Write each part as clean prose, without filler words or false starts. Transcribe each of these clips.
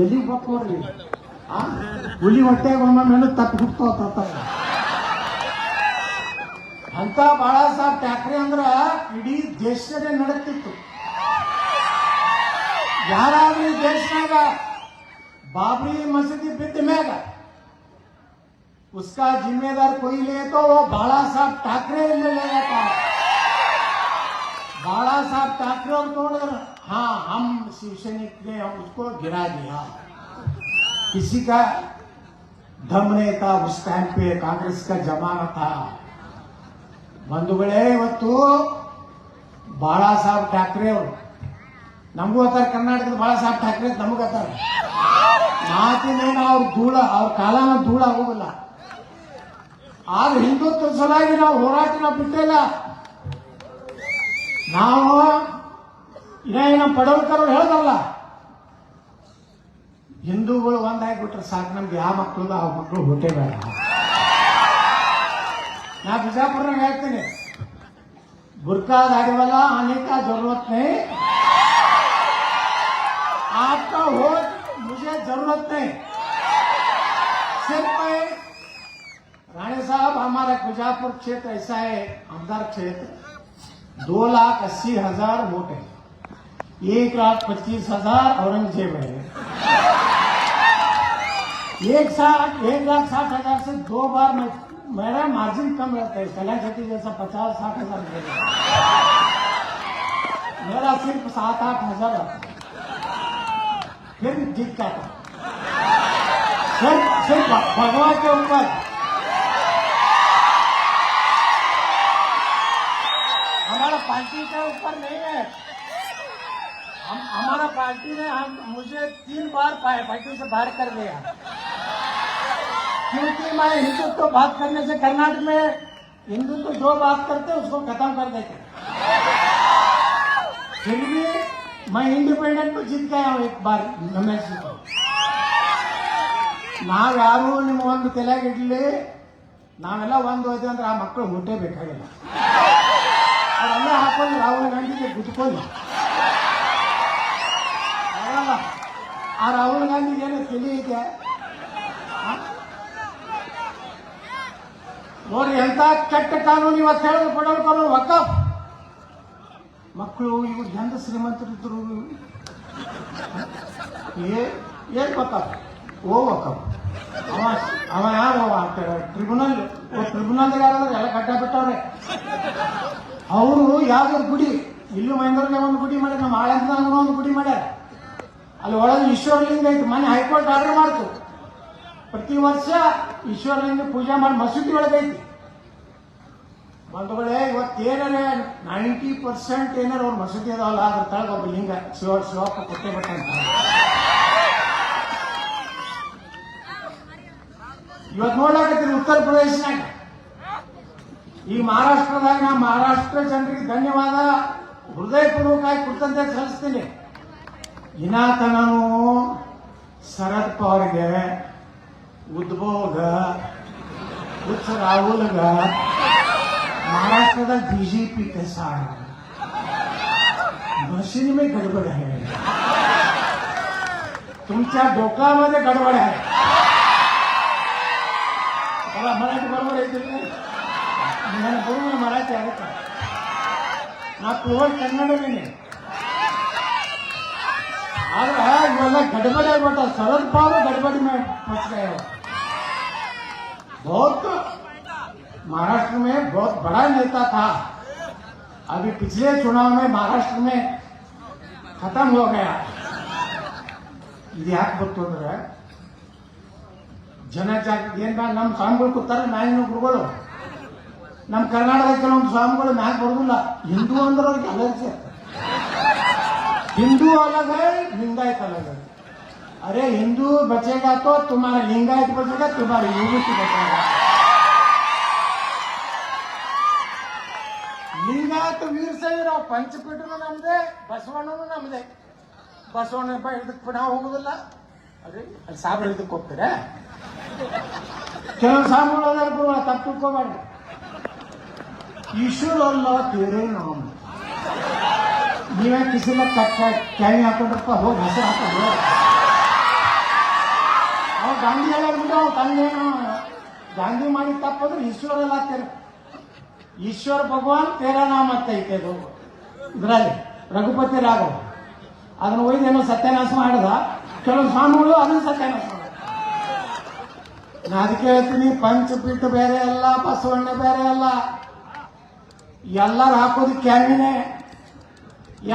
ಎಲ್ಲಿಗೆ ಹೋಗ್ ನೋಡ್ರಿ ಹುಲಿ ಹೊಟ್ಟೆಗೆ ಒಮ್ಮೆ ತಪ್ಪು ಹುಡ್ಕೋತ ಅಂತ ಬಾಳಾ ಸಾಹೇಬ್ ಠಾಕ್ರೆ ಅಂದ್ರ ಇಡೀ ದೇಶದೇ ನಡಕ್ತಿತ್ತು. ಯಾರಾದ್ರೂ ದೇಶನಾಗ बाबरी मस्जिद बिद्द में उसका जिम्मेदार कोई ले तो वो बाला साहब ठाकरे ले लेगा था। बाला साहब ठाकरे और तोड़ हाँ हम शिवसैनिक ने उसको गिरा दिया। किसी का दम नहीं था उस टाइम पे, कांग्रेस का जमाना था। बंधुगळे ಇವತ್ತು ಬಾಳಾ ಸಾಹೇಬ್ ಠಾಕ್ರೆ ಅವರು ನಮಗೂ ಅತ್ತಾರ, ಕರ್ನಾಟಕದ ಬಾಳಾ ಸಾಹೇಬ್ ಠಾಕ್ರೆ ನಮಗೂ ಅತ್ತಾರ. ಮಾತಿನೇನು ಅವ್ರ ಧೂಳ, ಅವ್ರ ಕಾಲನ ಧೂಳ ಆಗೋದಿಲ್ಲ. ಆದ್ರೆ ಹಿಂದುತ್ವ ಸಲುವಾಗಿ ನಾವು ಹೋರಾಟ ಬಿಟ್ಟಿಲ್ಲ. ನಾವು ಇನ್ನ ಪಡವಲ್ಕರ್ ಅವ್ರು ಹೇಳ್ದಲ್ಲ, ಹಿಂದೂಗಳು ಒಂದಾಗ್ಬಿಟ್ರೆ ಸಾಕು, ನಮ್ಗೆ ಯಾವ ಮಕ್ಕಳು ಆ ಮಕ್ಕಳು ಹುಟ್ಟೇ ಬೇಡ. ನಾ ಬಿಜಾಪುರನಾಗ ಹೇಳ್ತೀನಿ, बुर्का दाढ़ी वाला आने का जरूरत नहीं, आपका वोट मुझे जरूरत नहीं। सिर्फ राणे साहब हमारा बीजापुर क्षेत्र ऐसा है, आमदार क्षेत्र 2,80,000 वोट है, 1,25,000 औरंगजेब है। 1,60,000 से 2 बार मेरा मार्जिन कम रहता है, कल्याण शेट्टी जैसा 50-60,000 मेरा सिर्फ 7-8,000 आता है, फिर भी जीत जाता। सिर्फ भगवान के ऊपर हमारा पार्टी के ऊपर नहीं है। हमारा पार्टी ने मुझे 3 बार पार्टी से बाहर कर दिया, क्योंकि मैं हिंदुत्व तो बात करने से कर्नाटक में हिंदुत्व जो बात करते उसको खत्म कर देते। फिर भी मैं इंडिपेंडेंट में जीत गया हूं एक बार रमेश जी को। ನಾವ್ಯಾರು ನಿಮ್ಮ ಒಂದು ತಲೆಗಿಡ್ಲಿ, ನಾವೆಲ್ಲ ಒಂದು ಹೋಯ್ತು ಅಂದ್ರೆ ಆ ಮಕ್ಕಳು ಹುಟ್ಟೇ ಬೇಕಾಗಿಲ್ಲ. ಅವರೆಲ್ಲ ಹಾಕೊಂಡು ರಾಹುಲ್ ಗಾಂಧಿಗೆ ಗುದ್ಕೊಳ್ಳಿ. ಆ ರಾಹುಲ್ ಗಾಂಧಿಗೆ ಏನೋ ತಲೆ ಇದೆ ನೋಡ್ರಿ, ಎಂತ ಕೆಟ್ಟ ಕಾನೂನು ಇವತ್ತು ಹೇಳೋದು ಪಡೋರು ವಕಫ್ ಮಕ್ಕಳು ಇವ್ರು ಎಂತ ಶ್ರೀಮಂತರಿದ್ರು. ಏನ್ ವಕಫ್? ಓ ವಕಫ್ ಅವ ಯಾರು ಟ್ರಿಬ್ಯುನಲ್ ಯಾರಾದ್ರೆ ಎಲ್ಲ ಕಟ್ಟ ಬಿಟ್ಟವ್ರೆ. ಅವರು ಯಾವ್ದಾದ್ರು ಗುಡಿ, ಇಲ್ಲೂ ಮೈಂದೂರಿಗೆ ಒಂದು ಗುಡಿ ಮಾಡ್ಯಾರ, ನಮ್ಮ ಆಳಂದನಾಗ ಒಂದು ಗುಡಿ ಮಾಡ್ಯಾರ. ಅಲ್ಲಿ ಒಳಗೆ ಈಶ್ವರಲಿಂಗ ಐತಿ. ಮನೆ ಹೈಕೋರ್ಟ್ ಆರ್ಡರ್ ಮಾಡ್ತು, ಪ್ರತಿ ವರ್ಷ ಈಶ್ವರಲಿಂಗ ಪೂಜೆ ಮಾಡಿ ಮಸೂದಿ ಒಳಗೈತಿ. ಬಂಧುಗಳೇ, ಇವತ್ತೇನಾರೆ 90% ಏನಾರು ಅವ್ರ ಮಸೂದಿ ಅದಾವಲ್ಲ, ಅದ್ರ ತಳಗ ಒಬ್ಬ ಲಿಂಗ ಶಿವಪ್ಪ ಕೊಟ್ಟೆ ಬಟ್ಟ ಅಂತ. ಇವತ್ತು ನೋಡ್ಲಾಕತ್ತೀನಿ ಉತ್ತರ ಪ್ರದೇಶನಾಗ, ಈ ಮಹಾರಾಷ್ಟ್ರದಾಗ ನಾ ಮಹಾರಾಷ್ಟ್ರ ಜನರಿಗೆ ಧನ್ಯವಾದ ಹೃದಯಪೂರ್ವಕವಾಗಿ ಕೃತಜ್ಞತೆ ಸಲ್ಲಿಸ್ತೀನಿ. ಇನಾತನೂ ಶರದ್ ಪವಾರ್ಗೆ, ಉದ್ಭವ್ಗ, ಹುಚ್ಚ ರಾಹುಲ್ಗ महाराष्ट्र बीजेपी के साथ मशीन में गडबड है, तुमच्या डोक्यामध्ये गडबड आहे. मला मराठी बरोबर येते, बरोबर मराठी आहे का ನಾ ಪ್ಯೂರ್ ಕನ್ನಡನೇ. ಆದ್ರೆ ಇವೆಲ್ಲ ಗಡಬಡಿ ಆಗ್ಬಿಟ್ಟ. ಶರದ್ ಪವಾರ್ गड़बड़ी में फंस गए हो. बहुत महाराष्ट्र में बहुत बड़ा नेता था, अभी पिछले चुनाव में महाराष्ट्र में खत्म हो गया. ಇದು ಯಾಕೆ ಗೊತ್ತು ಅಂದ್ರೆ, ಜನಜಾಗೃತಿ ಏನ್ ನಮ್ಮ ಸ್ವಾಮಿಗಳು ಕೂತಾರೆ ಮ್ಯಾಲಿನ ಗುರುಗಳು. ನಮ್ಮ ಕರ್ನಾಟಕದ ಕೆಲವೊಂದು ಸ್ವಾಮಿಗಳು ಮ್ಯಾಕ್ ಬರೋದಿಲ್ಲ. ಹಿಂದೂ ಅಂದ್ರೆ ಅವ್ರಿಗೆ ಅಲರ್ಜಿ. हिंदू अलग है, लिंगायत अलग है. अरे हिंदू बचेगा तो तुम्हारा लिंगायत बचेगा, तुम्हारी विभूति बचेगा. लिंगायत ವೀರಶೈವರಾವ್ ಪಂಚಪೀಠನು ನಮ್ದೆ, ಬಸವಣ್ಣನು ನಮ್ದೆ. ಬಸವಣ್ಣ ಇದಕ್ಕೆ ನಾವು ಹೋಗುದಿಲ್ಲ. ಅದೇ ಅಲ್ಲಿ ಸಾಬರು ಇದಕ್ಕೆ ಹೋಗ್ತಾರೆ. ಕೆಲವು ಸಾಬುಗಳು ತಪ್ಪು ತಿಳ್ಕೋಬಾರ್ದು. ईश्वर अल्लाह तेरे नाम, ನೀವೇ ಕಿಸಿಲ ಕಟ್ಟ ಕ್ಯಾವಿ ಹಾಕೊಂಡ್ರಪ್ಪ, ಹೋಗಿ ಹೆಸರು ಹಾಕೊಂಡು ಗಾಂಧಿ ಹೇಳ್ಬಿಟ್ಟು ತಂದೇನು ಗಾಂಧಿ ಮಾಡಿ ತಪ್ಪಂದ್ರೆ ಈಶ್ವರ ಎಲ್ಲ ಈಶ್ವರ ಭಗವಾನ್ ತೇರಾ ನಾಮ ಅಂತ ಐತೆ ಅದು ಇದರಲ್ಲಿ ರಘುಪತಿ ರಾಘವ ಅದನ್ನ ಒಯ್ದೇನೋ ಸತ್ಯನಾಶ ಮಾಡಿದ ಕೆಲವು ಸ್ವಾಮಿಗಳು ಅದನ್ನ ಸತ್ಯನಾಶ ಮಾಡಿದ. ನಾ ಅದಕ್ಕೆ ಹೇಳ್ತೀನಿ, ಪಂಚಪೀಠ ಬೇರೆ ಅಲ್ಲ, ಬಸವಣ್ಣ ಬೇರೆ ಅಲ್ಲ, ಎಲ್ಲರೂ ಹಾಕೋದು ಕ್ಯಾಮಿನೇ,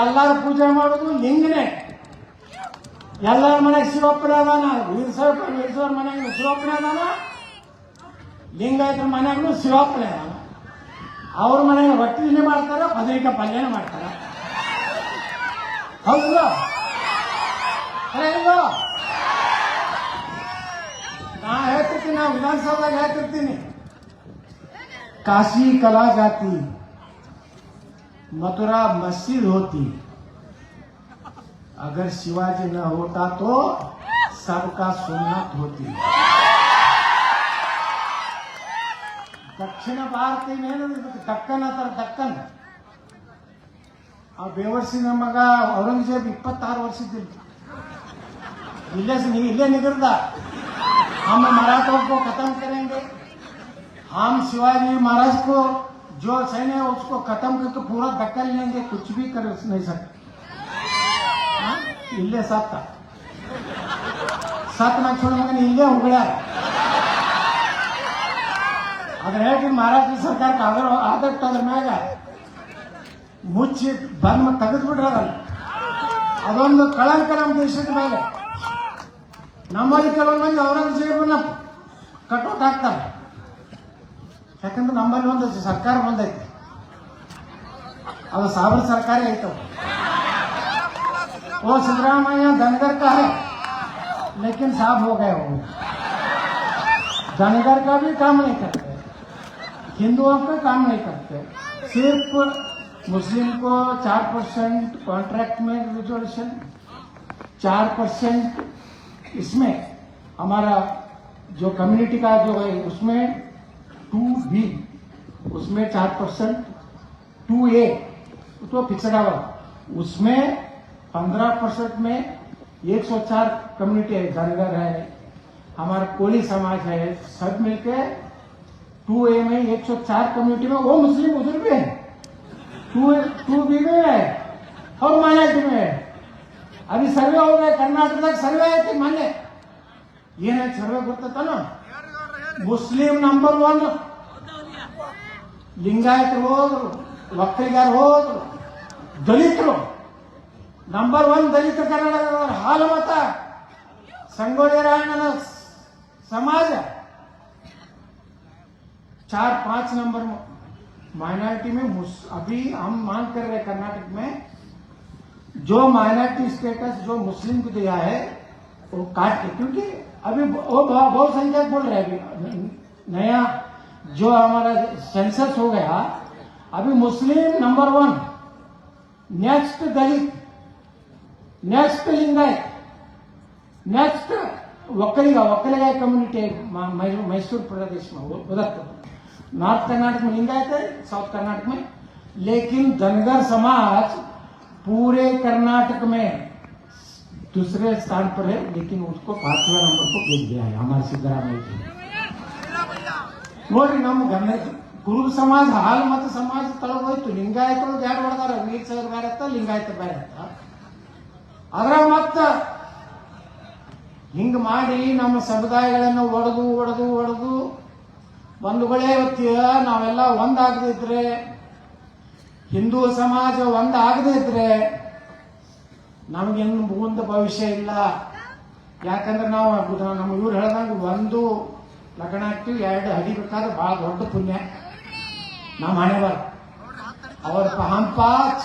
ಎಲ್ಲರೂ ಪೂಜೆ ಮಾಡೋದು ಲಿಂಗನೇ. ಎಲ್ಲರ ಮನೆಗೆ ಶಿವಪ್ಪನ ಅದಾನ, ವೀರಸವ್ರ ಮನೆಗೂ ಶಿವಪ್ಪನ ಅದಾನ, ಲಿಂಗಾಯತರ ಮನೆಗೂ ಶಿವಪ್ಪನೇ ಅದಾನ. ಅವ್ರ ಮನೆಗೆ ರೊಟ್ಟಿ ತಿಂಡಿ ಮಾಡ್ತಾರ, ಬದರಿಕಾಯಿ ಪಲ್ಯನ ಮಾಡ್ತಾರ. ಹೌದು ನಾ ಹೇಳ್ತಿರ್ತೀನಿ, ನಾವು ವಿಧಾನಸೌಧದಾಗ ಹೇಳ್ತಿರ್ತೀನಿ, काशी कला जाती, मथुरा मस्जिद होती, अगर शिवाजी न होता तो सबका सुन्नत होती. दक्षिण ಭಾರತ ಏನು ದಕ್ಕನ್ ಅಂತಾರ, ದಕ್ಕನ್. ಆ ಬೇವರ್ಸಿನ ಮಗ ಔರಂಗಜೇಬ್ 26 ವರ್ಷದಿಲ್ಲ, इल्ले निगरदा. हम मराठों को खत्म करेंगे, हम शिवाजी महाराज को जो सैन्य है उसको खत्म करके पूरा दक्कन लेंगे, कुछ भी कर नहीं सकते. इल्ले सत्ता ना छोड़ मगन इल्ले उगड़ा. अगर है कि महाराष्ट्र सरकार का आदत अದ್ರ ಮ್ಯಾಗ ಮುಚ್ಚಿ ಬಂದ್ ತೆಗೆದ್ಬಿಟ್ರಲ್ಲ, ಅದೊಂದು ಕಳಂಕ ನಮ್ಮ ದೇಶದ ಮೇಲೆ. ನಮ್ಮಲ್ಲಿ ಕೆಲವೊಂದು ಮಂದಿ ಔರಂಗಜೇಬನ್ನ ಕಟೌಟ್ ಹಾಕ್ತಾರೆ, ಯಾಕಂದ್ರೆ ನಮ್ಮಲ್ಲಿ ಒಂದು ಸರ್ಕಾರ ಬಂದೈತಿ, ಅದು ಸಾವಿರ ಸರ್ಕಾರ ಐತವ. वो सिद्धरामैया धनगर का है, लेकिन साफ हो गए वो धनगर का भी काम नहीं करते, हिंदुओं का काम नहीं करते. सिर्फ मुस्लिम को 4% कॉन्ट्रैक्ट में रिजर्वेशन, 4% इसमें हमारा जो कम्युनिटी का जो है उसमें 2B, उसमें 4%, 2A तो पिछड़ा वर्ग, उसमें 15% में 104 कम्युनिटी है, धनगर है, हमारा कोली समाज है, सब मिलके 2A में 104 कम्युनिटी में वो मुस्लिम उधर भी है, 2B में है और माइनॉरिटी में है. अभी सर्वे हो गए, कर्नाटक सर्वे है कि मान्य ये सर्वे करता ना. मुस्लिम नंबर 1, लिंगायत होದ್ರು, ಒಕ್ಕಲಿಗರು ಹೋದ್ರು, ದಲಿತರು ನಂಬರ್ 1 ದಲಿತ ಕರ್ನಾಟಕದವರು. ಹಾಲು ಮತ ಸಂಗೊಳ್ಳಿ ರಾಯಣ್ಣನ समाज 4-5 नंबर माइनॉरिटी में. अभी हम मांग कर रहे कर्नाटक में जो माइनॉरिटी स्टेटस जो मुस्लिम को दिया है वो काट के, क्योंकि अभी वो बहुसंख्यक बोल रहे हैं. अभी नया जो हमारा सेंसस हो गया, अभी Muslim number 1, next Dalit, next Lingayat, next Vokkaliga community Mysore प्रदेश में उधर नॉर्थ कर्नाटक में लिंगायत है, साउथ कर्नाटक में. लेकिन धनगर समाज पूरे कर्नाटक में दूसरे स्थान पर है, लेकिन उसको 5वें नंबर को भेज दिया है हमारे सिद्धरामैया जी. नोड्री नम कुरुब समाज हाल मत समाज तಳಗೋಯ್ತು. ಲಿಂಗಾಯತರು ಬ್ಯಾಡ್ ಹೊಡೆದಾರ, ವೀರ ಸರ್ ಬೇರೆ ಅಂತ, ಲಿಂಗಾಯತ ಬೇರೆ ಅಂತ. ಅದರ ಮತ್ತ ಹಿಂಗ ಮಾಡಿ ನಮ್ಮ ಸಮುದಾಯಗಳನ್ನು ಒಡೆದು ಬಂಧುಗಳೇ, ಇವತ್ತಿಯ ನಾವೆಲ್ಲ ಒಂದಾಗದಿದ್ರೆ, ಹಿಂದೂ ಸಮಾಜ ಒಂದಾಗದಿದ್ರೆ ನಮಗಿನ್ನು ಮುಂದೆ ಭವಿಷ್ಯ ಇಲ್ಲ. ಯಾಕಂದ್ರೆ ನಾವು ನಮ್ಮ ಇವ್ರು ಹೇಳ್ದಂಗೆ 1 ಲಗ್ನ ಆಗ್ತೀವಿ, 2 ಹಡಿಬೇಕಾದ್ರೆ ಬಹಳ ದೊಡ್ಡ ಪುಣ್ಯ ನಮ್ಮ ಹಣೆ ಬರ. और हम 5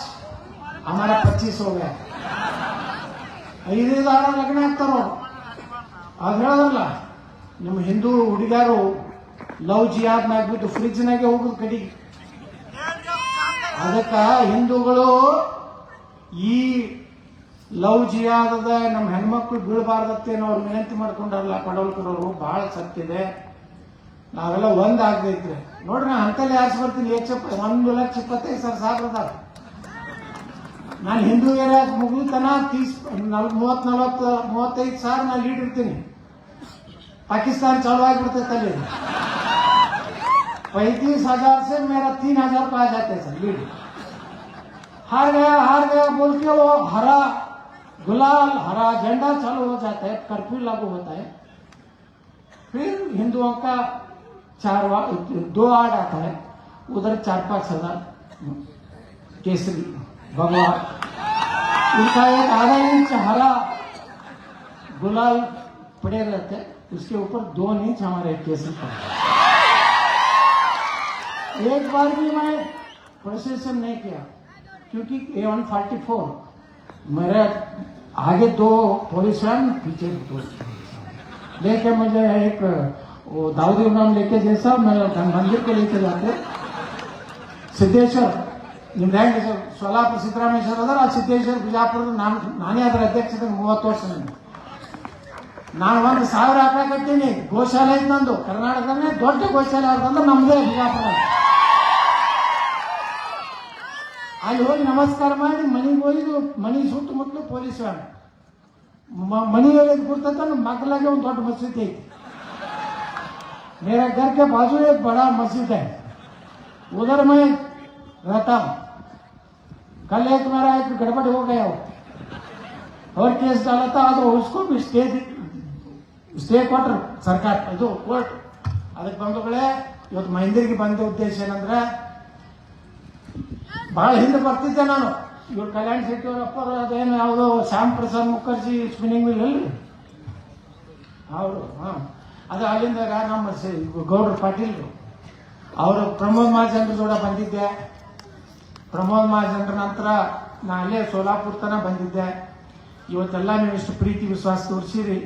हमारा 25 हो गया. 5 ಲಗ್ನ ಆಗ್ತಾರ. ಅದು ಹೇಳೋದಲ್ಲ, ನಮ್ಮ ಹಿಂದೂ ಹುಡುಗರು ಲವ್ ಜಿಯಾದ್ನಾಗ್ಬಿಟ್ಟು ಫ್ರಿಜ್ನಾಗೆ ಹೋಗುದು ಕಡೆಗೆ. ಅದಕ್ಕೆ ಹಿಂದೂಗಳು ಈ ಲವ್ ಜಿಯಾದದ ನಮ್ಮ ಹೆಣ್ಮಕ್ಳು ಬೀಳಬಾರ್ದತ್ತೇನೋ ಅವ್ರು ವಿನಂತಿ ಮಾಡ್ಕೊಂಡಾರಲ್ಲ ಪಡವಲ್ಕರವರು, ಬಹಳ ಸತ್ತಿದೆ. ನಾವೆಲ್ಲ ಒಂದಾಗದೈತ್ರಿ. ನೋಡ್ರಿ, ನಾ ಅಂತಲ್ಲಿ ಆರಿಸಿ ಬರ್ತೀನಿ. 1,25,000 ಅದಾರ. ನಾನು ಹಿಂದೂ ಏರಿಯಾ ಮುಗಿತನ 30-40-35 ಸಾವಿರ ನಾನು ಲೀಡ್ ಇರ್ತೀನಿ. पाकिस्तान चालू ಆಗಿಬಿಡ್ತೈತೆ ಅಲ್ಲಿ 35,000 से मेरा 3,000 को आ जाते सर लीड हार गया बोल के वो हरा गुलाल हरा झंडा चालू हो जाता है कर्फ्यू लागू होता है फिर हिंदुओं का 2 आड़ आता है उधर 4-5 हजार केसरी भगवान उनका एक आधा इंच हरा गुलाल पड़े रहते उसके ऊपर 2 इंच हमारे केसरी पड़े एक बार भी मैं प्रोसेसन नहीं किया क्योंकि A144 मेरे आगे 2 पुलिस वैन पीछे 2 लेके मुझे एक वो दाऊदी नाम लेके जैसा मैं मंदिर को लेके जाते ಸಿದ್ದೇಶ್ವರ ನಿಮ್ದು ಹೆಂಗೆ ಸೋಲಾಪುರ ಸಿದ್ದರಾಮೇಶ್ವರ ಅದರ ಆ ಸಿದ್ದೇಶ್ವರ ಬಿಜಾಪುರದ ನಾನೇ ಅದರ ಅಧ್ಯಕ್ಷತೆ 30 ವರ್ಷ ನಾನು 1,000 ಹಾಕಕತ್ತೀನಿ ಗೋಶಾಲೆ ಐತೆ ನಂದು ಕರ್ನಾಟಕದಲ್ಲೇ ದೊಡ್ಡ ಗೋಶಾಲೆ ಅವ್ರದಂದ್ರೆ ನಮ್ದೇ ಬಿಜಾಪುರ ಅಲ್ಲಿ ಹೋಗಿ ನಮಸ್ಕಾರ ಮಾಡಿ ಮನೆಗೆ ಹೋಗಿ ಮನೆ ಸುತ್ತಮುತ್ತಲು ಪೊಲೀಸ್ ವ್ಯಾನ್ ಮನೆ ಕೊಡ್ತಂತ ಮಗ್ಲಾಗೆ ಒಂದು ದೊಡ್ಡ ಮಸೀದಿ ಐತಿ मेरा घर के बाजू एक बड़ा मस्जिद है उधर मैं रहता हूँ कल एक मेरा एक गड़बड़ हो गया और केस डाला था तो उसको भी स्टे क्वार्टर सरकार ಇದು ಕೋರ್ಟ್ ಅದಕ್ಕೆ ಬಂಧುಗಳೇ ಇವತ್ತು ಮಹೇಂದ್ರಿಗೆ ಬಂದ ಉದ್ದೇಶ ಏನಂದ್ರೆ ಬಹಳ ಹಿಂದೆ ಬರ್ತಿದ್ದೆ ನಾನು ಇವ್ರು ಕಲ್ಯಾಣ ಶೆಟ್ಟಿ ಅವರಪ್ಪ ಅದೇನು ಯಾವುದೋ ಶ್ಯಾಮ್ ಪ್ರಸಾದ್ ಮುಖರ್ಜಿ ಸ್ಪಿನ್ನಿಂಗ್ ಮಿಲ್ ಅಲ್ರಿ ಅವರು ಅದು ಅಲ್ಲಿಂದ ನಮ್ಮ ಗೌಡ್ರ ಪಾಟೀಲ್ರು ಅವರು ಪ್ರಮೋದ್ ಮಹಾಜನ್ರ ಜೋಡ ಬಂದಿದ್ದೆ ಪ್ರಮೋದ್ ಮಹಾಜನ್ರ ನಂತರ ನಾ ಅಲ್ಲೇ ಸೋಲಾಪುರ ತನಕ ಬಂದಿದ್ದೆ ಇವತ್ತೆಲ್ಲ ನೀವು ಇಷ್ಟು ಪ್ರೀತಿ ವಿಶ್ವಾಸ ತೋರಿಸಿರಿ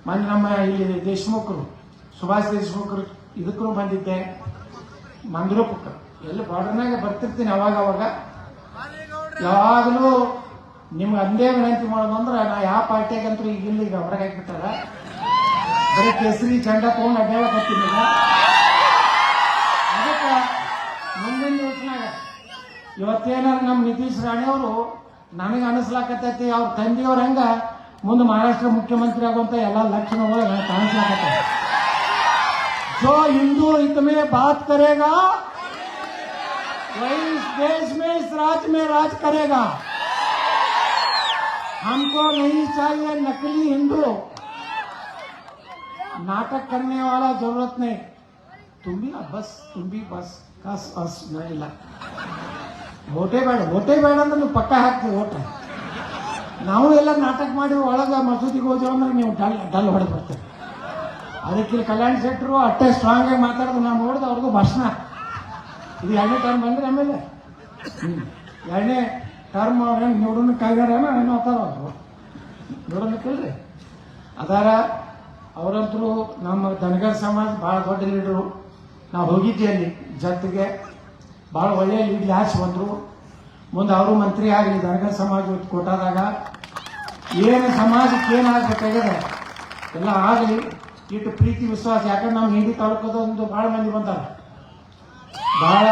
ಮೊನ್ನೆ ನಮ್ಮ ಇಲ್ಲಿ ದೇಶಮುಖರು ಸುಭಾಷ್ ದೇಶಮುಖರು ಇದಕ್ಕೂ ಬಂದಿದ್ದೆ ಮಂದ್ರೂಪಕ್ಕೆ ಎಲ್ಲಿ ಬಾರ್ಡರ್ನಾಗ ಬರ್ತಿರ್ತೀನಿ ಅವಾಗ ಯಾವಾಗಲೂ ನಿಮ್ಗೆ ಅಂದೇ ವಿನಂತಿ ಮಾಡೋದು ಅಂದ್ರೆ ನಾ ಯಾವ ಪಾರ್ಟಿಯಾಗಂತೂ ಈಗಿಲ್ಲ ಈಗ ಹೊರಗೆ ಹಾಕಿಬಿಟ್ಟಾರ ಬರೀ ಕೇಸರಿ ಚಂಡ ತಗೊಂಡು ಅಡ್ಡಾಡಕತ್ತೀನಿ ಅದಕ್ಕೆ ಮುಂದಿನ ದಿವಸನಾಗ ಇವತ್ತೇನಾರ ನಮ್ಮ ನಿತೀಶ್ ರಾಣಿಯವರು ನನಗೆ ಅನಿಸ್ಲಾಕತ್ತೈತಿ ಅವ್ರ ತಂದೆಯವ್ರ ಹಂಗ ಮುಂದೆ ಮಹಾರಾಷ್ಟ್ರ ಮುಖ್ಯಮಂತ್ರಿ ಆಗುವಂತ ಎಲ್ಲ ಲಕ್ಷಣಗಳು ನನಗೆ ಕಾಣಿಸ್ಲಾಕತ್ತ जो हिंदू हित में बात करेगा वही इस देश में इस राज्य में राज करेगा हमको नहीं चाहिए नकली हिंदू नाटक करने वाला जरूरत नहीं तुम भी बस बस ಇಲ್ಲ ಓಟೇ ಬೇಡ ಅಂದ್ರೆ ನೀವು ಪಕ್ಕ ಹಾಕ್ತೀವಿ ಓಟ ನಾವು ಎಲ್ಲ ನಾಟಕ ಮಾಡಿ ಒಳಗ ಮಸೂದಿಗೆ ಹೋದೇವು ಅಂದ್ರೆ ನೀವು ಡಲ್ ಹೊಡೆದು ಬರ್ತೇವೆ ಅದಕ್ಕೆ ಕಲ್ಯಾಣ ಶೆಟ್ಟರು ಅಷ್ಟೇ ಸ್ಟ್ರಾಂಗ್ ಆಗಿ ಮಾತಾಡೋದು ನಾವು ನೋಡಿದ ಅವ್ರಿಗೂ ಭಾಷಣ ಇದು 2ನೇ ಟರ್ಮ್ ಬಂದ್ರೆ ಆಮೇಲೆ 2ನೇ ಟರ್ಮ್ ಅವ್ರ ಹೆಂಗೆ ನೋಡೋಣ ಕಾಯ್ದಾರೇನೋ ಏನೋ ಅಂತಾರ ಅವರು ನೋಡೋಣಕ್ಕಿಲ್ರಿ ಅದಾರ ಅವರಂತರೂ ನಮ್ಮ ದನಗರ ಸಮಾಜ ಭಾಳ ದೊಡ್ಡ ಲೀಡರು ನಾವು ಹೋಗಿದ್ವಿ ಅಲ್ಲಿ ಜೊತೆಗೆ ಭಾಳ ಒಳ್ಳೆಯ ಲೀಡ್ ಹಾಸಿ ಬಂದರು ಮುಂದೆ ಅವರು ಮಂತ್ರಿ ಆಗಲಿ ದನಗರ ಸಮಾಜ ಕೋಟಾದಾಗ ಏನು ಸಮಾಜಕ್ಕೆ ಏನಾಗಬೇಕಾಗಿದೆ ಎಲ್ಲ ಆಗಲಿ ಇಟ್ಟು ಪ್ರೀತಿ ವಿಶ್ವಾಸ ಯಾಕಂದ್ರೆ ನಾವು ಹಿಂದಿ ತಾಲೂಕದ ಒಂದು ಭಾಳ ಮಂದಿ ಬಂದಾರ ಭಾಳ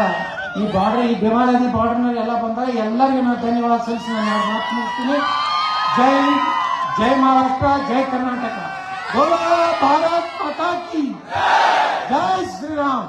ಈ ಬಾರ್ಡರ್ ಈ ಭೀಮಾ ನದಿ ಬಾರ್ಡರ್ನಲ್ಲಿ ಎಲ್ಲ ಬಂದಾಗ ಎಲ್ಲರಿಗೂ ನಾನು ಧನ್ಯವಾದ ಸಲ್ಲಿಸಿ ನಾನು 2 ಮಾತು ಮುಗಿಸ್ತೀನಿ ಜೈ ಮಹಾರಾಷ್ಟ್ರ ಜೈ ಕರ್ನಾಟಕ बोलो भारत माता की जय श्री राम।